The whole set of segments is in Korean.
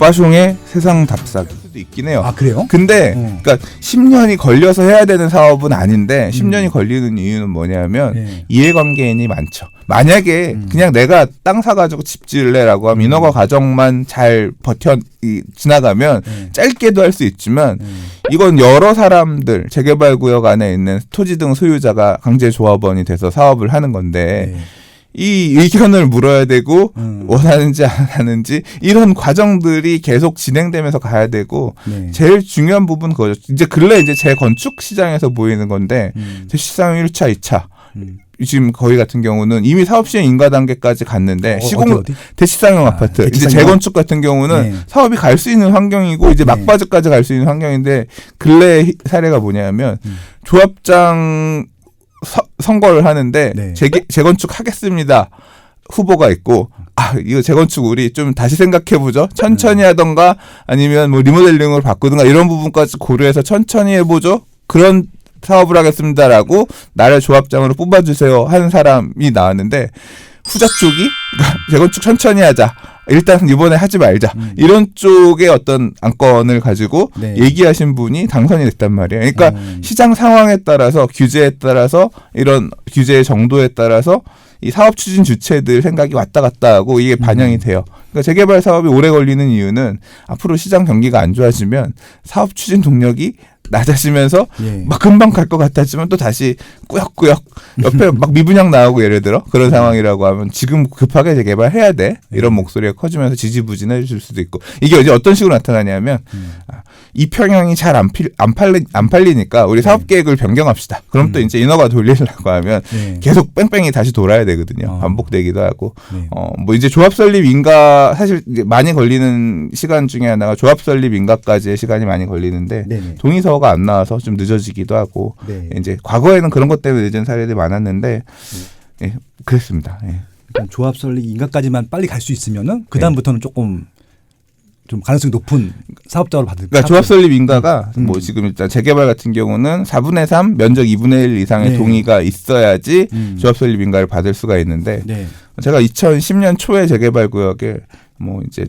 옥바숑의 세상 답사기 수도 있긴 해요. 아 그래요? 근데 그러니까 10년이 걸려서 해야 되는 사업은 아닌데 10년이 걸리는 이유는 뭐냐면 네. 이해관계인이 많죠. 만약에 그냥 내가 땅 사가지고 집 지을래라고 하면 인허가 과정만 잘 지나가면 짧게도 할 수 있지만 이건 여러 사람들 재개발구역 안에 있는 토지 등 소유자가 강제조합원이 돼서 사업을 하는 건데 이 의견을 물어야 되고 원하는지 안 하는지 이런 과정들이 계속 진행되면서 가야 되고 제일 중요한 부분은 그거죠. 이제 근래 이제 재건축 시장에서 보이는 건데 대시상 1차, 2차 지금 거기 같은 경우는 이미 사업 시행 인가 단계까지 갔는데 어디? 대시상용 아파트 이제 재건축 같은 경우는 사업이 갈 수 있는 환경이고 이제 막바지까지 갈 수 있는 환경인데 근래 사례가 뭐냐면 조합장 선거를 하는데 재건축 하겠습니다 후보가 있고 이거 재건축 우리 좀 다시 생각해보죠. 천천히 하던가 아니면 뭐 리모델링으로 바꾸든가 이런 부분까지 고려해서 천천히 해보죠. 그런 사업을 하겠습니다라고 나를 조합장으로 뽑아주세요 하는 사람이 나왔는데 후자 쪽이 그러니까 재건축 천천히 하자. 일단 이번에 하지 말자. 이런 쪽의 어떤 안건을 가지고 얘기하신 분이 당선이 됐단 말이에요. 그러니까 시장 상황에 따라서 규제에 따라서 이런 규제의 정도에 따라서 이 사업 추진 주체들 생각이 왔다 갔다 하고 이게 반영이 돼요. 그러니까 재개발 사업이 오래 걸리는 이유는 앞으로 시장 경기가 안 좋아지면 사업 추진 동력이 낮아지면서 막 금방 갈 것 같았지만 또 다시 꾸역꾸역 옆에 막 미분양 나오고 예를 들어 그런 상황이라고 하면 지금 급하게 재개발해야 돼 이런 목소리가 커지면서 지지부진해 줄 수도 있고 이게 이제 어떤 식으로 나타나냐면 이 평형이 잘 안 팔리니까 우리 사업 계획을 변경합시다. 그럼 또 이제 인허가 돌리려고 하면 계속 뺑뺑이 다시 돌아야 되거든요. 반복되기도 하고 뭐 이제 조합 설립 인가 사실 이제 많이 걸리는 시간 중에 하나가 조합 설립 인가까지의 시간이 많이 걸리는데 동의서가 안 나와서 좀 늦어지기도 하고 이제 과거에는 그런 것 때문에 늦은 사례들이 많았는데 그랬습니다. 조합 설립 인가까지만 빨리 갈 수 있으면은 그 다음부터는 조금 좀 가능성이 높은 사업자로 받을. 그러니까 조합 설립 인가가 뭐 지금 일단 재개발 같은 경우는 4분의 3 면적 2분의 1 이상의 동의가 있어야지 조합 설립 인가를 받을 수가 있는데 제가 2010년 초에 재개발 구역에 뭐 이제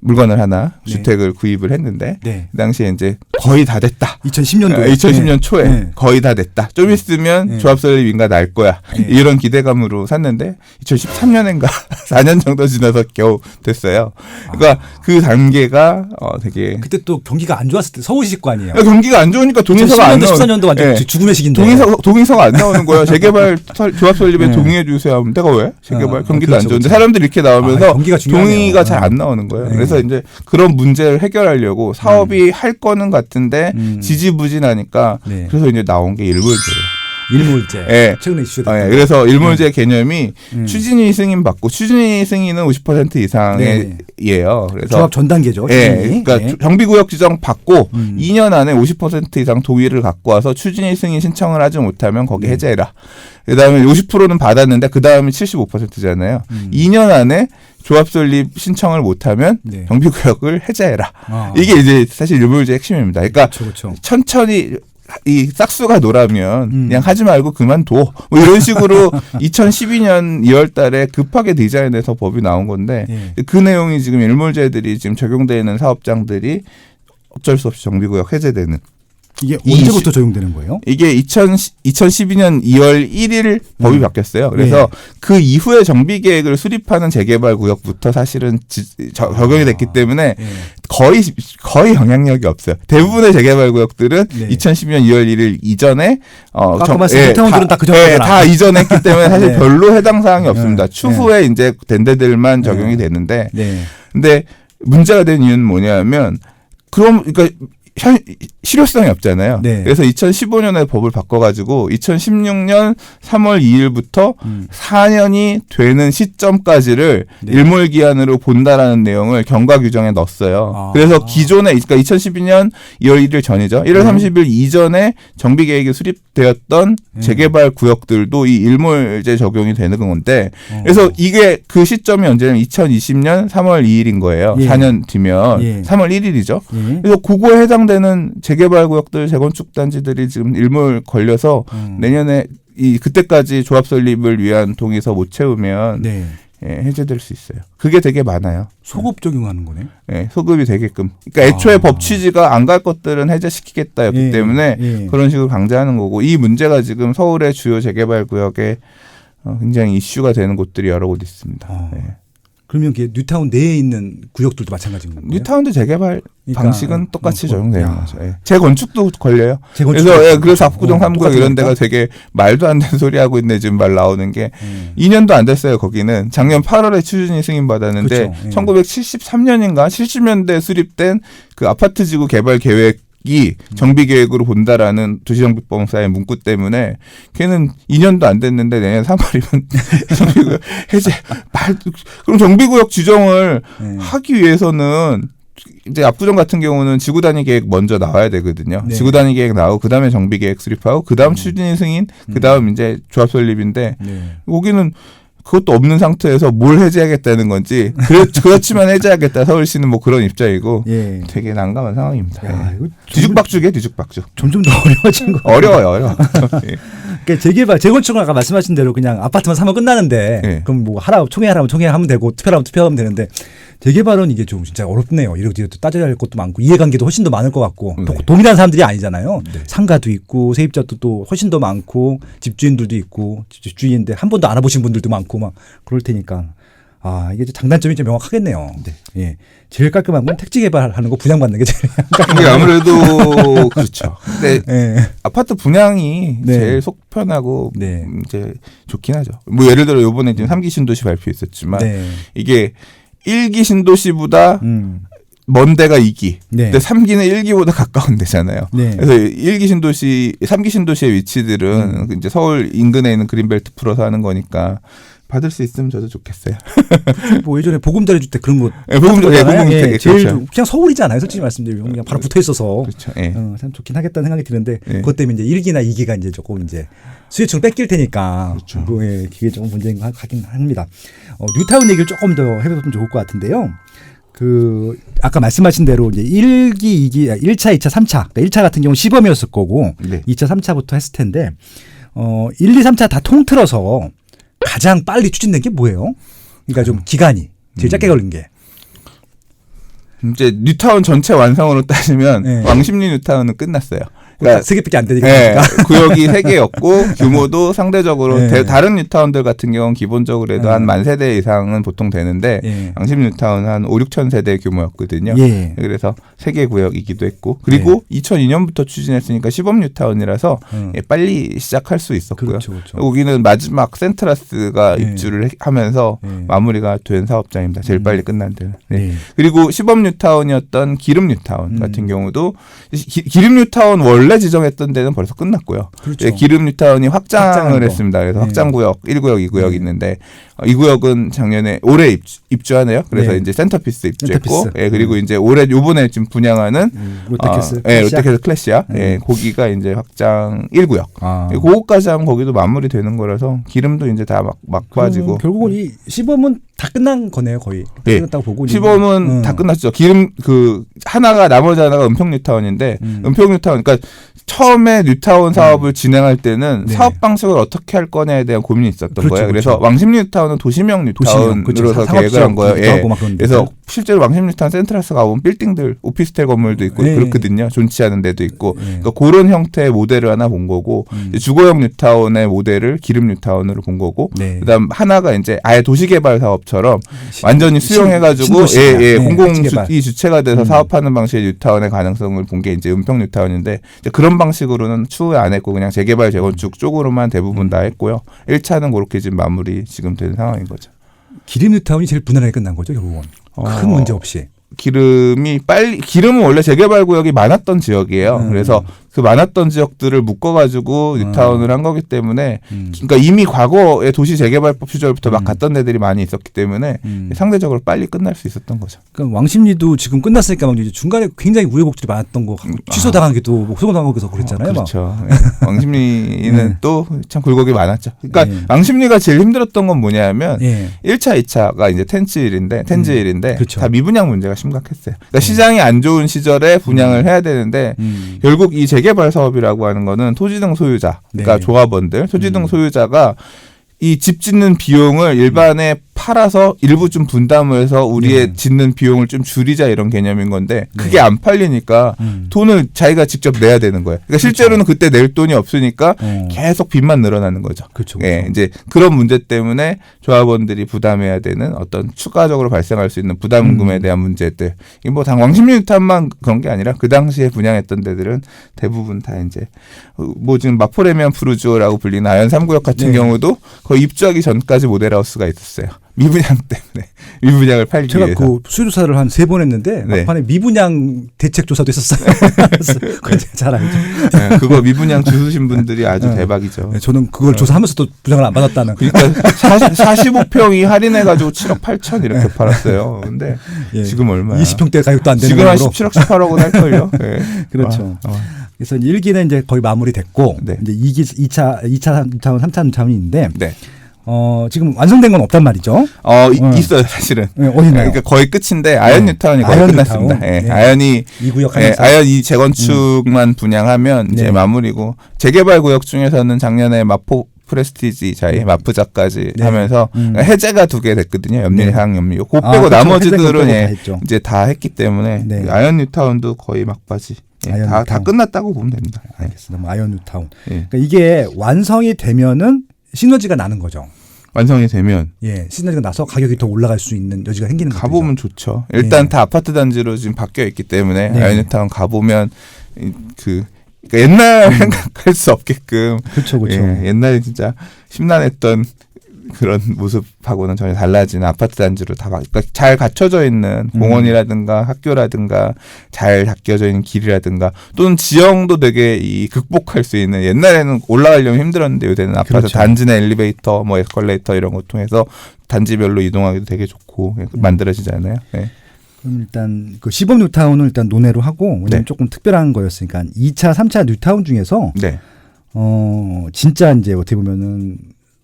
물건을 하나 주택을 구입을 했는데 그 당시에 이제 거의 다 됐다. 2010년도에 2010년 초에 거의 다 됐다. 좀 있으면 조합 설립 인가 날 거야. 이런 기대감으로 샀는데 2013년인가 4년 정도 지나서 겨우 됐어요. 그러니까 그 단계가 되게 그때 또 경기가 안 좋았을 때 서울시일 거 아니에요. 경기가 안 좋으니까 동의서가 안 나오는 14년도 완전 죽음의 시기인데 동의서가 안 나오는 거예요. 재개발 조합 설립에 동의해 주세요 하면 내가 왜? 재개발 경기도 안 좋은데 사람들이 이렇게 나오면서 동의가 잘 안 나오는 거예요. 그래서 이제 그런 문제를 해결하려고 사업이 할 거는 같은데 지지부진하니까 그래서 이제 나온 게 일몰제예요. 일몰제. 최근에 이슈됐던. 그래서 일몰제 개념이 추진위 승인 받고 추진위 승인은 50% 이상이에요. 그래서 조합 전 단계죠. 그러니까 정비구역 지정 받고 2년 안에 50% 이상 동의를 갖고 와서 추진위 승인 신청을 하지 못하면 거기 해제해라. 그다음에 50%는 받았는데 그다음에 75%잖아요. 2년 안에 조합 설립 신청을 못하면 정비구역을 해제해라. 이게 이제 사실 일몰제의 핵심입니다. 그러니까 천천히 이 싹수가 노라면 그냥 하지 말고 그만둬. 뭐 이런 식으로 2012년 2월 달에 급하게 디자인해서 법이 나온 건데 그 내용이 지금 일몰제들이 지금 적용되어 있는 사업장들이 어쩔 수 없이 정비구역 해제되는. 이게 언제부터 적용되는 거예요? 이게 2012년 2월 1일 법이 바뀌었어요. 그래서 그 이후에 정비계획을 수립하는 재개발 구역부터 사실은 적용이 됐기 때문에 거의 영향력이 없어요. 대부분의 재개발 구역들은 2012년 2월 1일 이전에 타운들은 다 그 정도잖아. 다 이전했기 때문에 사실 별로 해당 사항이 없습니다. 추후에 이제 된 데들만 적용이 되는데 근데 문제가 된 이유는 뭐냐면 그러니까 실효성이 없잖아요. 그래서 2015년에 법을 바꿔가지고 2016년 3월 2일부터 4년이 되는 시점까지를 일몰기한으로 본다라는 내용을 경과 규정에 넣었어요. 그래서 기존에 그러니까 2012년 2월 1일 전이죠. 1월 30일 이전에 정비계획이 수립되었던 재개발 구역들도 이 일몰제 적용이 되는 건데 그래서 이게 그 시점이 언제냐면 2020년 3월 2일인 거예요. 4년 뒤면 3월 1일이죠. 그래서 그거에 해당되는 재개발 구역들, 재건축 단지들이 지금 일몰 걸려서 내년에 그때까지 조합 설립을 위한 동의서 못 채우면 해제될 수 있어요. 그게 되게 많아요. 소급 적용하는 거네. 예, 소급이 되게끔. 그러니까 애초에 법 취지가 안 갈 것들은 해제시키겠다였기 때문에 그런 식으로 강제하는 거고 이 문제가 지금 서울의 주요 재개발 구역에 굉장히 이슈가 되는 곳들이 여러 곳 있습니다. 그러면 뉴타운 내에 있는 구역들도 마찬가지인 건가요? 뉴타운도 재개발 그러니까, 방식은 똑같이 적용되는 거죠. 재건축도 걸려요. 재건축 그래서 압구정 3구역 이런 데가 되게 말도 안 되는 소리 하고 있네 지금 말 나오는 게 2년도 안 됐어요. 거기는 작년 8월에 추진이 승인받았는데 그렇죠. 1973년인가 70년대 수립된 그 아파트 지구 개발 계획이 정비 계획으로 본다라는 도시정비법사의 문구 때문에 걔는 2년도 안 됐는데 내년 3월이면 정비구역 해제 그럼 정비구역 지정을 하기 위해서는 이제 압구정 같은 경우는 지구 단위 계획 먼저 나와야 되거든요. 네. 지구 단위 계획 나오고 그다음에 정비 계획 수립하고 그다음 추진 승인 그다음 이제 조합 설립인데 여기는 그것도 없는 상태에서 뭘 해제하겠다는 건지 그렇지만 해제하겠다 서울시는 뭐 그런 입장이고 되게 난감한 상황입니다. 야, 이거 뒤죽박죽이에요 뒤죽박죽. 점점 더 어려워진 거. 어려워요. 그러니까 재개발 재건축은 아까 말씀하신 대로 그냥 아파트만 사면 끝나는데 그럼 뭐 총회하라면 총회하면 되고 투표하면 투표하면 되는데 재개발은 이게 좀 진짜 어렵네요. 이렇게 따져야 할 것도 많고 이해관계도 훨씬 더 많을 것 같고 동일한 사람들이 아니잖아요. 상가도 있고 세입자도 또 훨씬 더 많고 집주인들도 있고 집주인인데 한 번도 알아보신 분들도 많고 막 그럴 테니까 이게 장단점이 좀 명확하겠네요. 예, 제일 깔끔한 건 택지 개발하는 거 분양받는 게 제일 이게 아무래도 그렇죠. 근데 아파트 분양이 제일 속 편하고 이제 좋긴 하죠. 뭐 예를 들어 이번에 지금 3기 신도시 발표했었지만 이게 1기 신도시보다 먼 데가 2기. 근데 3기는 1기보다 가까운 데잖아요. 그래서 1기 신도시, 3기 신도시의 위치들은 이제 서울 인근에 있는 그린벨트 풀어서 하는 거니까 받을 수 있으면 저도 좋겠어요. 뭐 예전에 보금자리 주택 그런 거. 보금자리 제일 그냥 서울이잖아요. 솔직히 말씀드리면 그냥 바로 붙어 있어서. 그렇죠. 참 좋긴 하겠다는 생각이 드는데 그것 때문에 이제 1기나 2기가 이제 조금 이제 수요층을 뺏길 테니까. 그렇죠. 그게 조금 문제인 것 같긴 합니다. 뉴타운 얘기를 조금 더 해보면 좋을 것 같은데요. 아까 말씀하신 대로 이제 1기, 2기, 1차, 2차, 3차. 그러니까 1차 같은 경우는 시범이었을 거고 2차, 3차부터 했을 텐데 1, 2, 3차 다 통틀어서 가장 빨리 추진된 게 뭐예요? 그러니까 좀 기간이 제일 짧게 걸린 게. 이제 뉴타운 전체 완성으로 따지면 왕십리 뉴타운은 끝났어요. 그러니까 3개밖에 안 되니까. 구역이 3개였고 규모도 상대적으로 다른 뉴타운들 같은 경우는 기본적으로 해도 한 10,000세대 이상은 보통 되는데 왕십리 뉴타운은 한 5, 6천 세대 규모였거든요. 그래서 3개 구역이기도 했고 그리고 2002년부터 추진했으니까 시범 뉴타운이라서 빨리 시작할 수 있었고요. 그렇죠. 여기는 마지막 센트라스가 입주를 하면서 마무리가 된 사업장입니다. 제일 빨리 끝난 데는. 그리고 시범 뉴타운이었던 기름 뉴타운 같은 경우도 기름 뉴타운 원래 지정했던 데는 벌써 끝났고요. 그렇죠. 기름 뉴타운이 확장을 했습니다. 그래서 확장구역 1구역, 2구역 있는데 이 구역은 작년에 올해 입주하네요. 그래서 이제 센터피스 입주했고 그리고 이제 올해 요번에 지금 분양하는 롯데캐슬 롯데캐슬 클래시아 거기가 이제 확장 1구역. 그거까지 하면 거기도 마무리되는 거라서 기름도 이제 다 막 빠지고 결국은 이 시범은 다 끝난 거네요, 거의. 끝났다고 보고. 시범은 다 끝났죠. 기름 하나가 나머지 하나가 은평 뉴타운인데 은평 뉴타운 그러니까 처음에 뉴타운 사업을 진행할 때는 사업 방식을 어떻게 할 거냐에 대한 고민이 있었던 거예요. 그래서 왕십리 뉴타운은 도시명 뉴타운으로서 계획을 한 거예요. 그래서 실제로 왕십리 뉴타운 센트라스 가보면 빌딩들, 오피스텔 건물도 있고 그렇거든요. 존치 않은 데도 있고. 그러니까 그런 형태의 모델을 하나 본 거고 주거용 뉴타운의 모델을 기름 뉴타운으로 본 거고 그다음 하나가 이제 아예 도시개발 사업처럼 완전히 수용해가지고 공공이 주체가 돼서 사업하는 방식의 뉴타운의 가능성을 본 게 이제 은평 뉴타운인데 그런 방식으로는 추후에 안 했고 그냥 재개발 재건축 쪽으로만 대부분 다 했고요. 1차는 그렇게 지금 마무리 지금 된 상황인 거죠. 기름 뉴타운이 제일 무난하게 끝난 거죠, 결국은. 큰 문제 없이. 기름은 원래 재개발 구역이 많았던 지역이에요. 그래서 그 많았던 지역들을 묶어가지고 뉴타운을 한 거기 때문에 그러니까 이미 과거의 도시 재개발법 시절부터 막 갔던 데들이 많이 있었기 때문에 상대적으로 빨리 끝날 수 있었던 거죠. 그러니까 왕십리도 지금 끝났으니까 막 이제 중간에 굉장히 우여곡절이 많았던 거 취소당하기도 뭐 소송당하기도 그랬잖아요. 그렇죠. 왕십리는 또 참 굴곡이 많았죠. 그러니까 왕십리가 제일 힘들었던 건 뭐냐면 1차, 2차가 이제 텐지일인데 그렇죠. 다 미분양 문제가 심각했어요. 그러니까 시장이 안 좋은 시절에 분양을 해야 되는데 결국 이 재개발 사업이라고 하는 거는 토지 등 소유자, 그러니까 조합원들, 토지 등 소유자가 이 집 짓는 비용을 일반의 팔아서 일부 좀 분담을 해서 우리의 짓는 비용을 좀 줄이자 이런 개념인 건데 그게 안 팔리니까 돈을 자기가 직접 내야 되는 거예요. 그러니까 실제로는 그때 낼 돈이 없으니까 계속 빚만 늘어나는 거죠. 그렇죠. 예, 이제 그런 문제 때문에 조합원들이 부담해야 되는 어떤 추가적으로 발생할 수 있는 부담금에 대한 문제들. 이 뭐 당 왕십리뉴탄만 그런 게 아니라 그 당시에 분양했던 데들은 대부분 다 이제 뭐 지금 마포레미안 푸르주오라고 불리는 아현 3구역 같은 경우도 거의 입주하기 전까지 모델하우스가 있었어요. 미분양 때문에 미분양을 팔기 제가 위해서. 그 수조사를 한 3번 했는데 막판에 미분양 대책 조사도 했었어요. 그건 제가 잘 알죠. 네, 그거 미분양 주수신 분들이 아주 대박이죠. 네, 저는 그걸 조사하면서도 분양을 안 받았다는. 그러니까 45평이 할인해가지고 7억 8천 이렇게 팔았어요. 근데 지금 얼마야? 20평대 가격도 안 되는 지금 한 거로. 17억 18억은 할걸요. 네. 그렇죠. 그래서 1기는 이제 거의 마무리됐고 이제 2차, 3차, 3차 눈타운인데 지금 완성된 건 없단 말이죠. 있어요, 사실은. 네, 어디나요? 그러니까 거의 끝인데 아현 뉴타운이 거의 아현 끝났습니다. 뉴타운. 네. 아현이 2구역 하면서. 아현 2 재건축만 분양하면 이제 마무리고 재개발 구역 중에서는 작년에 마포 프레스티지 마프자까지 하면서 해제가 2개 됐거든요. 염리상 염리요. 그거 빼고 그렇죠. 나머지들은 이제 다 했기 때문에 아현 뉴타운도 거의 막바지. 다 끝났다고 보면 됩니다. 알겠습니다. 아현 뉴타운. 그러니까 이게 완성이 되면은 시너지가 나는 거죠. 완성이 되면 시너지가 나서 가격이 더 올라갈 수 있는 여지가 생기는 거죠. 가보면 좋죠. 일단 다 아파트 단지로 지금 바뀌어 있기 때문에 아현 뉴타운 가보면 그러니까 옛날 생각할 수 없게끔 그렇죠. 옛날에 진짜 심란했던 그런 모습하고는 전혀 달라진 아파트 단지로 다 그러니까 잘 갖춰져 있는 공원이라든가 학교라든가 잘 닦여져 있는 길이라든가 또는 지형도 되게 극복할 수 있는 옛날에는 올라가려면 힘들었는데 요새는 아파트 단지 내 엘리베이터 뭐 에스컬레이터 이런 거 통해서 단지별로 이동하기도 되게 좋고 만들어지잖아요. 네. 그럼 일단 그 시범 뉴타운은 일단 논외로 하고 왜냐면 조금 특별한 거였으니까 2차, 3차 뉴타운 중에서 진짜 이제 어떻게 보면은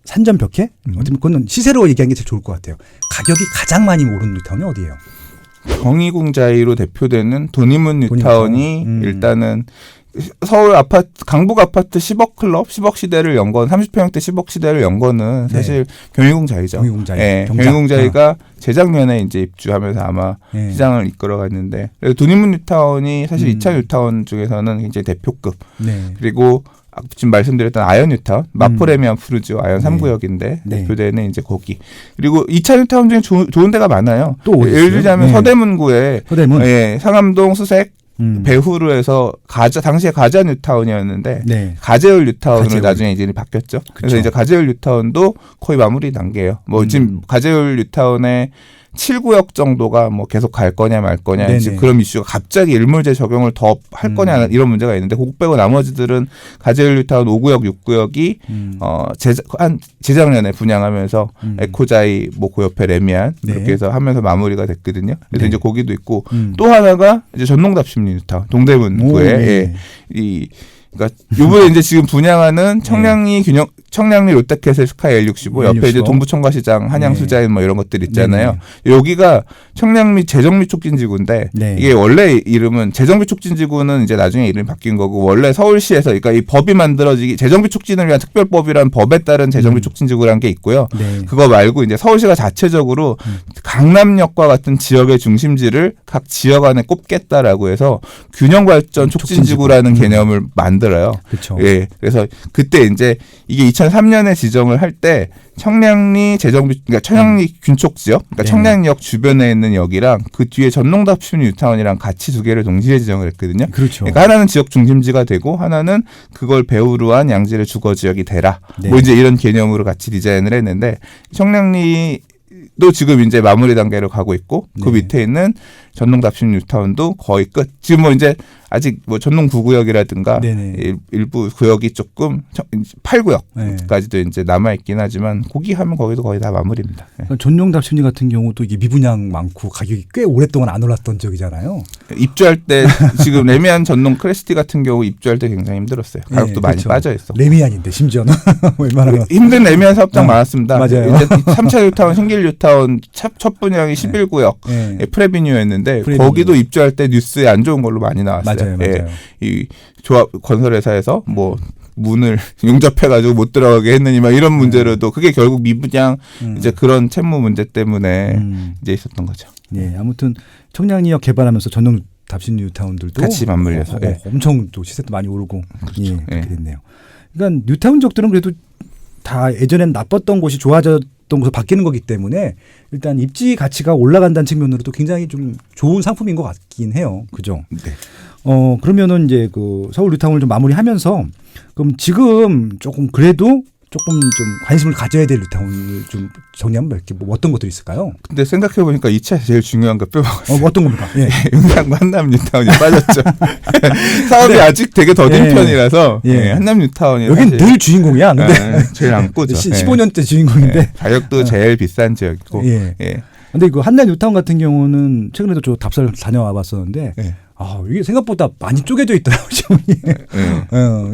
산전벽해? 어떻게 보면 그거는 시세로 얘기하는 게 제일 좋을 것 같아요. 가격이 가장 많이 오른 뉴타운이 어디예요? 경희궁자이로 대표되는 도니문 뉴타운이 일단은 서울 아파트 강북 아파트 10억 클럽 10억 시대를 연 건 30평대 10억 시대를 연 거는 사실 경희궁자이죠. 경희궁자이가 재작년에 이제 입주하면서 아마 시장을 이끌어갔는데 도니문 뉴타운이 사실 2차 뉴타운 중에서는 굉장히 대표급. 그리고 지금 말씀드렸던 아현 뉴타운, 마포레미안 푸르지오 아현 3구역인데 대표되는 이제 거기. 그리고 2차 뉴타운 중에 좋은 데가 많아요. 또 예를 들자면 서대문구에 상암동 수색 배후로에서 당시에 가자 뉴타운이었는데 가재울 뉴타운으로 나중에 이제 바뀌었죠. 그래서 이제 가재울 뉴타운도 거의 마무리 단계예요. 뭐 지금 가재울 뉴타운의 7구역 정도가 뭐 계속 갈 거냐 말 거냐 지금 그런 이슈가 갑자기 일몰제 적용을 더 할 거냐 이런 문제가 있는데 그거 빼고 나머지들은 가재울 뉴타운 5구역 6구역이 재작년에 분양하면서 에코자이 뭐 그 옆에 레미안 이렇게 해서 하면서 마무리가 됐거든요. 그래서 이제 거기도 있고 또 하나가 이제 전농답심리 뉴타운 동대문구에 그러니까 요번에 이제 지금 분양하는 청량리 롯데캐슬 스카이 L65 옆에 이제 동부청과시장 한양수자인 뭐 이런 것들 있잖아요. 여기가 청량리 재정비 촉진지구인데 이게 원래 이름은 재정비 촉진지구는 이제 나중에 이름이 바뀐 거고 원래 서울시에서 그러니까 이 법이 만들어지기 재정비 촉진을 위한 특별법이란 법에 따른 재정비 촉진지구라는 게 있고요. 그거 말고 이제 서울시가 자체적으로 강남역과 같은 지역의 중심지를 각 지역 안에 꼽겠다라고 해서 균형발전 촉진지구라는 개념을 만들어요. 그렇죠. 그래서 그때 이제 이게 2003년에 지정을 할 때 청량리 재정비 그러니까 청량리 균촉 지역 그러니까 청량리역 주변에 있는 역이랑 그 뒤에 전농답심리 뉴타운이랑 같이 2개를 동시에 지정을 했거든요. 그렇죠. 그러니까 하나는 지역 중심지가 되고 하나는 그걸 배후로 한 양질의 주거 지역이 되라. 뭐 이제 이런 개념으로 같이 디자인을 했는데 청량리도 지금 이제 마무리 단계로 가고 있고 그 밑에 있는 전농답심 뉴타운도 거의 끝. 지금 뭐 이제 아직 뭐 전농 9구역이라든가 일부 구역이 조금 8구역까지도 이제 남아 있긴 하지만 거기 하면 거기도 거의 다 마무리입니다. 전농답심리 같은 경우도 이게 미분양 많고 가격이 꽤 오랫동안 안 올랐던 지역이잖아요. 입주할 때 지금 레미안 전농 크레스티 같은 경우 입주할 때 굉장히 힘들었어요. 가격도 많이 빠져 있어. 레미안인데 심지어는 웬만하면 힘든 레미안 사업장 많았습니다. 맞아요. 이제 3차 뉴타운 신길 뉴타운 첫 분양이 11구역 프레비뉴였는데 거기도 입주할 때 뉴스에 안 좋은 걸로 많이 나왔어요. 맞아요. 이 조합 건설회사에서 뭐 문을 용접해가지고 못 들어가게 했느니 막 이런 문제로도 그게 결국 미분양 이제 그런 채무 문제 때문에 이제 있었던 거죠. 네, 아무튼 청량리역 개발하면서 전용 답신 뉴타운들도 같이 맞물려서 엄청 또 시세도 많이 오르고 그렇죠. 예, 그렇게 됐네요. 그러니까 뉴타운족들은 그래도 다 예전엔 나빴던 곳이 좋아졌던 곳으로 바뀌는 거기 때문에 일단 입지 가치가 올라간다는 측면으로도 굉장히 좀 좋은 상품인 것 같긴 해요. 그죠? 네. 그러면은 이제 그 서울 뉴타운을 좀 마무리하면서 그럼 지금 조금 그래도 조금 좀 관심을 가져야 될 뉴타운을 좀 정리하면 몇 개, 뭐 어떤 것들이 있을까요? 근데 생각해보니까 2차에서 제일 중요한 거 빼먹었어요. 어떤 겁니까? 예. 용산구 한남 뉴타운이 빠졌죠. 사업이 아직 되게 더딘 편이라서 한남 뉴타운이 여긴 늘 주인공이야. 근데 제일 안고죠. 15년째 주인공인데 가격도 제일 비싼 지역이고. 근데 그 한남 뉴타운 같은 경우는 최근에도 저 답사를 다녀와 봤었는데 이게 생각보다 많이 쪼개져 있더라고요.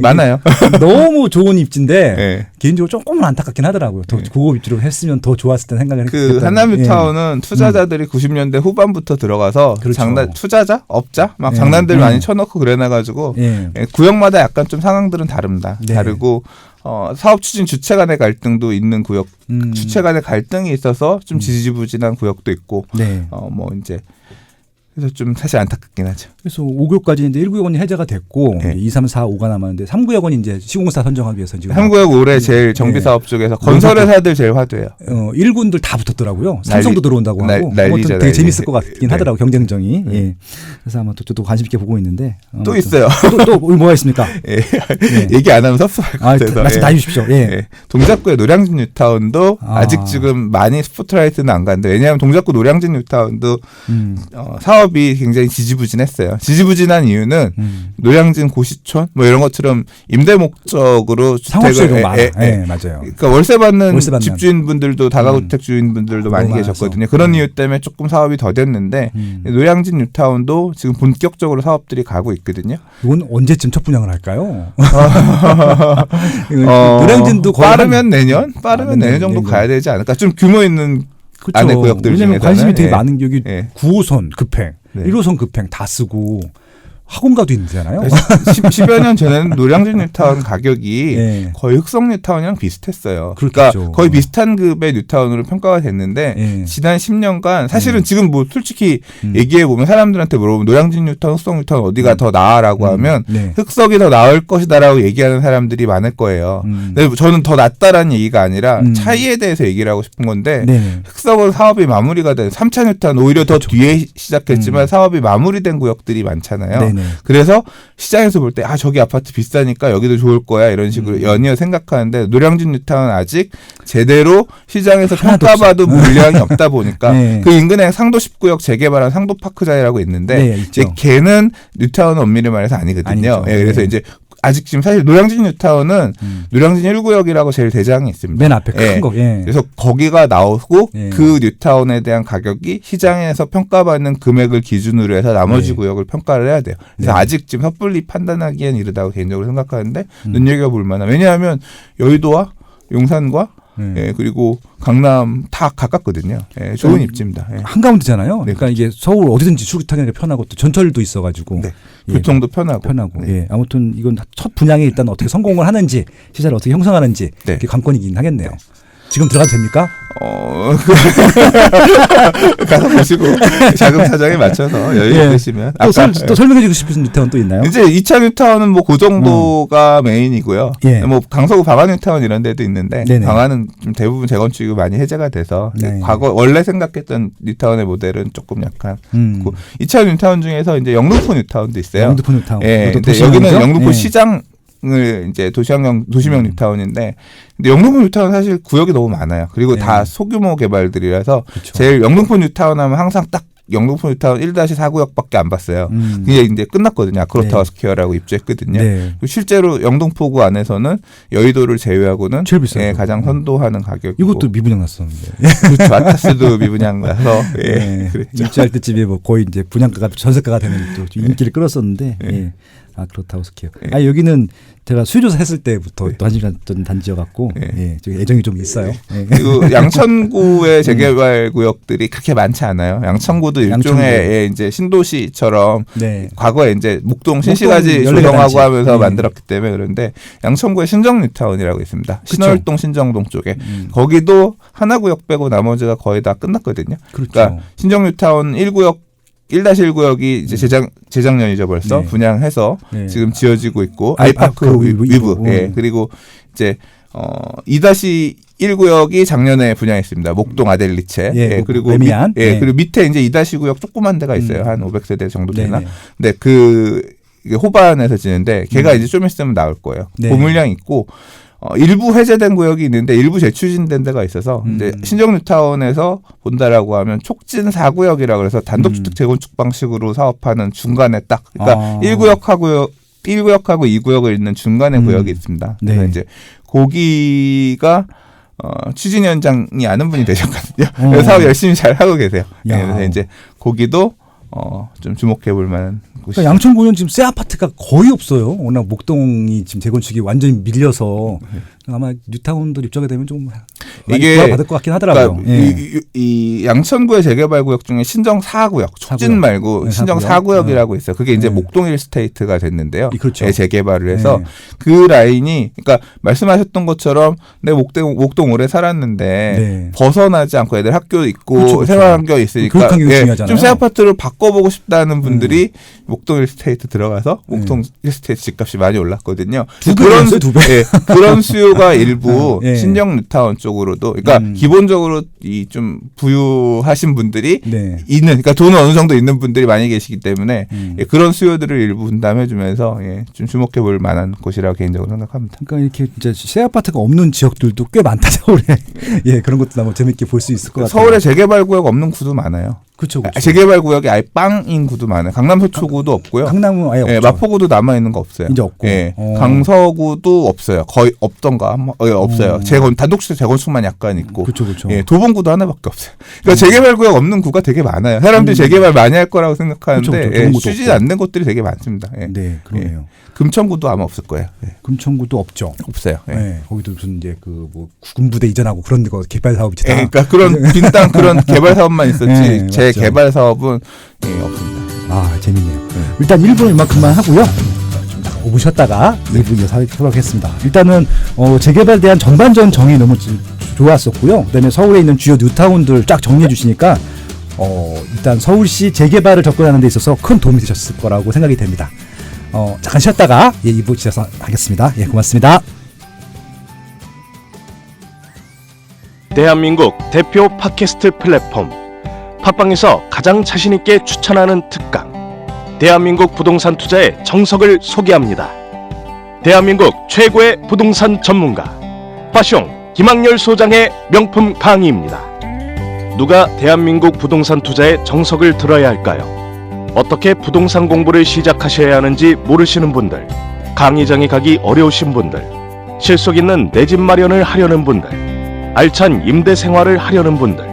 많아요. 너무 좋은 입지인데 개인적으로 조금은 안타깝긴 하더라고요. 더 고급 입지로 했으면 더 좋았을 때 생각을 했거든요. 그 한남 뉴타운은 투자자들이 90년대 후반부터 들어가서 그렇죠. 투자자, 업자 막 장난들 많이 쳐놓고 그래놔가지고 구역마다 약간 좀 상황들은 다르고 사업 추진 주체 간의 갈등도 있는 구역, 주체 간의 갈등이 있어서 좀 지지부진한 구역도 있고, 뭐 이제 그래서 좀 사실 안타깝긴 하죠. 그래서 5구역까지 이제 1구역은 해제가 됐고 2, 3, 4, 5가 남았는데 3구역은 이제 시공사 선정하기 위해서 지금 3구역 올해 제일 정비 사업 쪽에서 건설회사들 제일 화두예요. 1군들 다 붙었더라고요. 삼성도 들어온다고 하고 난리죠, 되게 재밌을 것 같긴 하더라고 경쟁정이. 그래서 아마 또 관심 있게 보고 있는데 또 있어요. 또 뭐가 있습니까? 얘기 안 하면 섭섭할 것 같아서. 말씀 다 해주십시오. 동작구의 노량진 뉴타운도 아직 지금 많이 스포트라이트는 안 갔는데 왜냐하면 동작구 노량진 뉴타운도 사업이 굉장히 지지부진했어요. 지지부진한 이유는 노량진 고시촌 뭐 이런 것처럼 임대 목적으로 상업수요가 많아요. 맞아요. 그러니까 월세 받는 집주인분들도 다가구택 주인분들도 많이 계셨거든요. 그런 이유 때문에 조금 사업이 더뎠는데 노량진 뉴타운도 지금 본격적으로 사업들이 가고 있거든요. 이건 언제쯤 첫 분양을 할까요? 노량진도 빠르면 내년 정도 가야 되지 않을까. 좀 규모 있는 안에 구역들 중에서는. 왜냐면 관심이 되게 많은 여기 9호선 급행, 1호선 급행 다 쓰고 학원가도 있잖아요. 10여 년 전에는 노량진 뉴타운 가격이 거의 흑성 뉴타운이랑 비슷했어요. 그러니까 거의 비슷한 급의 뉴타운으로 평가가 됐는데 지난 10년간 사실은 지금 뭐 솔직히 얘기해 보면 사람들한테 물어보면 노량진 뉴타운, 흑성 뉴타운 어디가 더 나아라고 하면 흑석이 더 나을 것이다라고 얘기하는 사람들이 많을 거예요. 근데 저는 더 낫다라는 얘기가 아니라 차이에 대해서 얘기를 하고 싶은 건데 흑석은 사업이 마무리가 된 3차 뉴타운 오히려 더 뒤에 시작했지만 사업이 마무리된 구역들이 많잖아요. 그래서 시장에서 볼 때 저기 아파트 비싸니까 여기도 좋을 거야 이런 식으로 연이어 생각하는데 노량진 뉴타운은 아직 제대로 시장에서 평가봐도 물량이 없다 보니까 그 인근에 상도 19역 재개발한 상도파크자이라고 있는데 이제 걔는 뉴타운은 엄밀히 말해서 아니거든요. 그래서 이제 아직 지금 사실 노량진 뉴타운은 노량진 1구역이라고 제일 대장이 있습니다. 맨 앞에 큰 거. 그래서 거기가 나오고 그 뉴타운에 대한 가격이 시장에서 평가받는 금액을 기준으로 해서 나머지 구역을 평가를 해야 돼요. 그래서 아직 지금 섣불리 판단하기엔 이르다고 개인적으로 생각하는데 눈여겨볼 만한. 왜냐하면 여의도와 용산과 그리고 강남 다 가깝거든요. 좋은 입지입니다. 한가운데잖아요. 그러니까 이게 서울 어디든지 출퇴근하기 편하고 또 전철도 있어가지고 교통도 편하고. 아무튼 이건 첫 분양에 일단 어떻게 성공을 하는지 시세를 어떻게 형성하는지 그게 관건이긴 하겠네요. 지금 들어가도 됩니까? 가서 보시고 자금 사정에 맞춰서 여유 있으시면. 또 설명해 주고 싶으신 뉴타운 또 있나요? 이제 2차 뉴타운은 뭐 그 정도가 메인이고요. 뭐 강서구 방안 뉴타운 이런 데도 있는데 방안은 좀 대부분 재건축이 많이 해제가 돼서 과거 원래 생각했던 뉴타운의 모델은 조금 약간 2차 뉴타운 중에서 이제 영등포 뉴타운도 있어요. 영등포 뉴타운. 근데 여기는 영등포 시장 을 이제 도시명 뉴타운인데 근데 영등포 뉴타운 사실 구역이 너무 많아요. 그리고 다 소규모 개발들이라서 제일 영등포 뉴타운 하면 항상 딱 영등포 뉴타운 1-4구역밖에 안 봤어요. 그게 이제 끝났거든요. 아크로타워 스퀘어라고 입주했거든요. 실제로 영등포구 안에서는 여의도를 제외하고는 가장 선도하는 가격. 이것도 미분양 났었는데. 그렇죠. 아타스도 미분양 나서 입주할 때쯤에 뭐 거의 이제 분양가가 전세가가 되는 또 인기를 끌었었는데. 아 그렇다고 생각해요. 아 여기는 제가 수요조사 했을 때부터 또 한시간 단지여갖고 애정이 좀 있어요. 그리고 양천구의 재개발 구역들이 그렇게 많지 않아요. 양천구도 일종의 이제 신도시처럼 과거에 이제 목동 신시가지 조성하고 하면서 만들었기 때문에 그런데 양천구에 신정뉴타운이라고 있습니다. 그쵸. 신월동 신정동 쪽에 거기도 하나구역 빼고 나머지가 거의 다 끝났거든요. 그렇죠. 그러니까 신정뉴타운 1구역 1-1구역이 이제 재작년이죠 벌써 분양해서 지금 지어지고 있고 아이파크 위브 그리고 이제 2-1구역이 작년에 분양했습니다. 목동 아델리체 그리고 그리고 밑에 이제 2-구역 조그만 데가 있어요. 한 500세대 정도 되나. 근데 이게 호반에서 지는데 걔가 이제 좀 있으면 나올 거예요. 고물량 있고 일부 해제된 구역이 있는데 일부 재추진된 데가 있어서 이제 신정뉴타운에서 본다라고 하면 촉진 4구역이라고 그래서 단독주택 재건축 방식으로 사업하는 중간에 딱 그러니까 1구역하고 2구역을 잇는 중간에 구역이 있습니다. 그래서 이제 거기가 추진 현장이 아는 분이 되셨거든요. 그래서 사업 열심히 잘 하고 계세요. 그래서 이제 거기도 좀 주목해 볼 만한 곳이죠. 그러니까 양천구는 지금 새 아파트가 거의 없어요. 워낙 목동이 지금 재건축이 완전히 밀려서 아마 뉴타운도 입주하게 되면 좀 많이 구애받을 것 같긴 하더라고요. 그러니까 이 양천구의 재개발 구역 중에 신정 4구역, 촉진 말고 신정 4구역이라고 있어요. 그게 이제 목동 힐스테이트가 됐는데요. 그렇죠. 재개발을 해서 그 라인이 그러니까 말씀하셨던 것처럼 내 목동 오래 살았는데 벗어나지 않고 애들 학교 있고 생활 환경이 있으니까 교육 환경이 중요하잖아요. 좀 새 아파트를 바꿔보고 싶다는 분들이 목동 힐스테이트 들어가서 목동 힐스테이트 집값이 많이 올랐거든요. 두 배. 그런 수요가 일부 신정 뉴타운 쪽으로도 그러니까 기본적으로 이 좀 부유하신 분들이 있는 그러니까 돈은 어느 정도 있는 분들이 많이 계시기 때문에 그런 수요들을 일부 분담해주면서 좀 주목해 볼 만한 곳이라고 개인적으로 생각합니다. 그러니까 이렇게 진짜 새 아파트가 없는 지역들도 꽤 많다 서울에. 그런 것도 너무 재밌게 볼 수 있을 것 같아요. 서울에 재개발 구역 없는 구도 많아요. 그렇죠. 재개발 구역이 아예 빵인 구도 많아요. 강남 서초구도 없고요. 강남은 아예 없죠. 마포구도 남아 있는 거 없어요. 이제 없고. 강서구도 없어요. 거의 없던가 없어요. 단독주택 재건축만 약간 있고. 그렇죠. 도봉구도 하나밖에 없어요. 그러니까 재개발 구역 없는 구가 되게 많아요. 사람들이 재개발 많이 할 거라고 생각하는데 추진 안 된 곳들이 되게 많습니다. 그러네요. 금천구도 아마 없을 거예요. 금천구도 없죠. 없어요. 거기도 무슨 이제 군부대 이전하고 그런 거 개발 사업이 그러니까 그런 빈땅 그런 개발 사업만 있었지 재개발 사업은 없습니다. 재밌네요. 일단 1부는 이만큼만 하고요. 좀 오분 쉬었다가 2부 이어서 하도록 하겠습니다. 일단은 재개발에 대한 전반전 정의 너무 좋았었고요. 그다음에 서울에 있는 주요 뉴타운들 쫙 정리해 주시니까 일단 서울시 재개발을 접근하는 데 있어서 큰 도움이 되셨을 거라고 생각이 됩니다. 잠깐 쉬었다가 2부 시작해서 하겠습니다. 고맙습니다. 대한민국 대표 팟캐스트 플랫폼 팟빵에서 가장 자신있게 추천하는 특강 대한민국 부동산 투자의 정석을 소개합니다. 대한민국 최고의 부동산 전문가 파숑 김학렬 소장의 명품 강의입니다. 누가 대한민국 부동산 투자의 정석을 들어야 할까요? 어떻게 부동산 공부를 시작하셔야 하는지 모르시는 분들, 강의장에 가기 어려우신 분들, 실속 있는 내 집 마련을 하려는 분들, 알찬 임대 생활을 하려는 분들,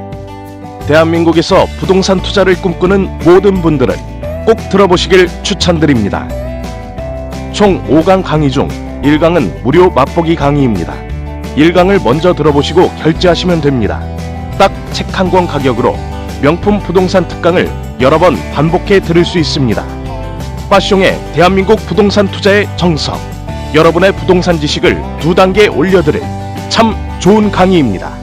대한민국에서 부동산 투자를 꿈꾸는 모든 분들은 꼭 들어보시길 추천드립니다. 총 5강 강의 중 1강은 무료 맛보기 강의입니다. 1강을 먼저 들어보시고 결제하시면 됩니다. 딱 책 한 권 가격으로 명품 부동산 특강을 여러 번 반복해 들을 수 있습니다. 파숑의 대한민국 부동산 투자의 정석, 여러분의 부동산 지식을 2단계 올려드릴 참 좋은 강의입니다.